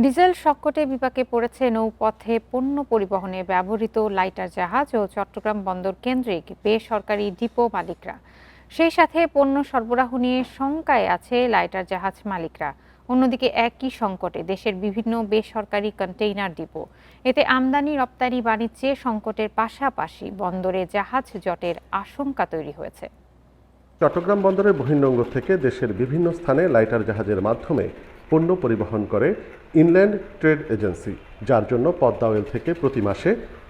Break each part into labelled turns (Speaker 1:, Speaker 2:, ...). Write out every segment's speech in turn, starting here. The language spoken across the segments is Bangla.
Speaker 1: ডিজেল সংকটে বিপাকে পড়েছে নৌপথে পণ্য পরিবহনে ব্যবহৃত লাইটার জাহাজ ও চট্টগ্রাম বন্দর কেন্দ্রিক বেসরকারি ডিপো মালিকরা। সেই সাথে পণ্য সরবরাহ নিয়ে শঙ্কায় আছে লাইটার জাহাজ মালিকরা। অন্যদিকে একই সংকটে দেশের বিভিন্ন বেসরকারি কন্টেইনার ডিপো। এতে আমদানি রপ্তানি বাণিজ্যে সংকটের পাশাপাশি বন্দরে জাহাজ জটের আশঙ্কা তৈরি হয়েছে।
Speaker 2: চট্টগ্রাম বন্দরের বহির্নোঙর থেকে দেশের বিভিন্ন স্থানে লাইটার জাহাজের মাধ্যমে পণ্য পরিবহন করে ইনল্যান্ড ট্রেড এজেন্সি, যার জন্য পদ্মা অয়েল থেকে প্রতি মাসে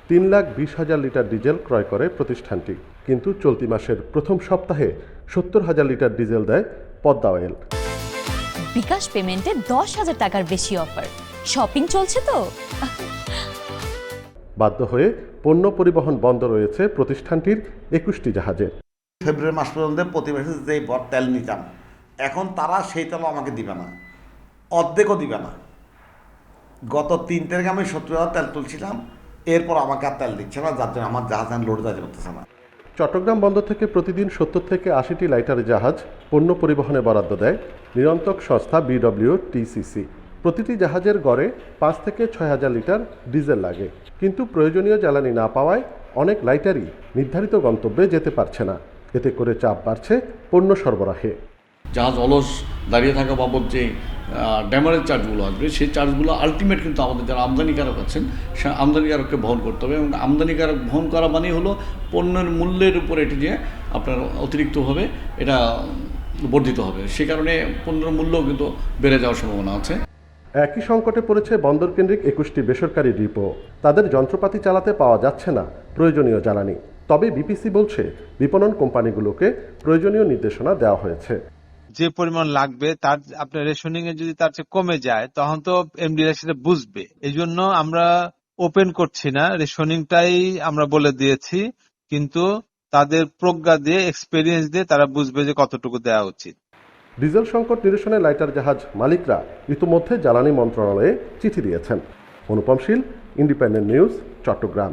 Speaker 2: 3,20,000 লিটার ডিজেল ক্রয় করে প্রতিষ্ঠানটি। কিন্তু চলতি মাসের প্রথম সপ্তাহে 70,000 লিটার ডিজেল দেয় পদ্মা অয়েল।
Speaker 3: বিকাশ পেমেন্টে 10,000 টাকার বেশি অফার। শপিং চলছে তো।
Speaker 2: বাধ্য হয়ে পণ্য পরিবহন বন্ধ রয়েছে প্রতিষ্ঠানটির 21টি জাহাজে।
Speaker 4: ফেব্রুয়ারি মাস পর্যন্ত প্রতি মাসে যে তেল নিতাম, এখন তারা সেই তেলও আমাকে দিবে না, অর্ধেকও দিবে না। গত 3 তারিখে আমি 70,000 তেল তুলছিলাম, এরপর আমাকে আর তেল দিচ্ছে না, যার জন্য আমার জাহাজ লোড যাতে করতেছে না।
Speaker 2: চট্টগ্রাম বন্দর থেকে প্রতিদিন 70 থেকে 80টি লাইটার জাহাজ পণ্য পরিবহনে বরাদ্দ দেয় নিরন্তক সংস্থা BWTCC। প্রতিটি জাহাজের গড়ে 5 থেকে 6,000 লিটার ডিজেল লাগে, কিন্তু প্রয়োজনীয় জ্বালানি না পাওয়ায় অনেক লাইটারই নির্ধারিত গন্তব্যে যেতে পারছে না। এতে করে চাপ বাড়ছে পণ্য সরবরাহে।
Speaker 5: জাহাজ অলস দাঁড়িয়ে থাকা বাবদ যে ড্যামারেজ চার্জগুলো আসবে, সেই চার্জগুলো আলটিমেট কিন্তু আমাদের যারা আমদানিকারক আছেন সে আমদানিকারককে বহন করতে হবে, এবং আমদানিকারক বহন করা মানে হলো পণ্যের মূল্যের উপর এটি যে আপনার অতিরিক্তভাবে এটা বর্ধিত হবে। সে কারণে পণ্যের মূল্যও কিন্তু বেড়ে যাওয়ার সম্ভাবনা আছে।
Speaker 2: একই সংকটে পড়েছে বন্দর কেন্দ্রিক 21টি বেসরকারি ডিপো। তাদের যন্ত্রপাতি চালাতে পাওয়া যাচ্ছে না প্রয়োজনীয় জ্বালানি। তবে বিপিসি বলছে বিপণন কোম্পানিগুলোকে প্রয়োজনীয় নির্দেশনা দেওয়া হয়েছে।
Speaker 6: যে পরিমাণ লাগবে তার আপনার রেশনিং এ যদি তার চেয়ে কমে যায়, তখন তো এমডিরা সেটা বুঝবে। এই জন্য আমরা ওপেন করছি না, রেশনিংটাই আমরা বলে দিয়েছি, কিন্তু তাদের প্রজ্ঞা দিয়ে, এক্সপেরিয়েন্স দিয়ে তারা বুঝবে যে কতটুকু দেওয়া উচিত।
Speaker 2: ডিজেল সংকট নিরসনে লাইটার জাহাজ মালিকরা ইতিমধ্যে জ্বালানি মন্ত্রণালয়ে চিঠি দিয়েছেন। অনুপম শীল, ইন্ডিপেন্ডেন্ট নিউজ, চট্টগ্রাম।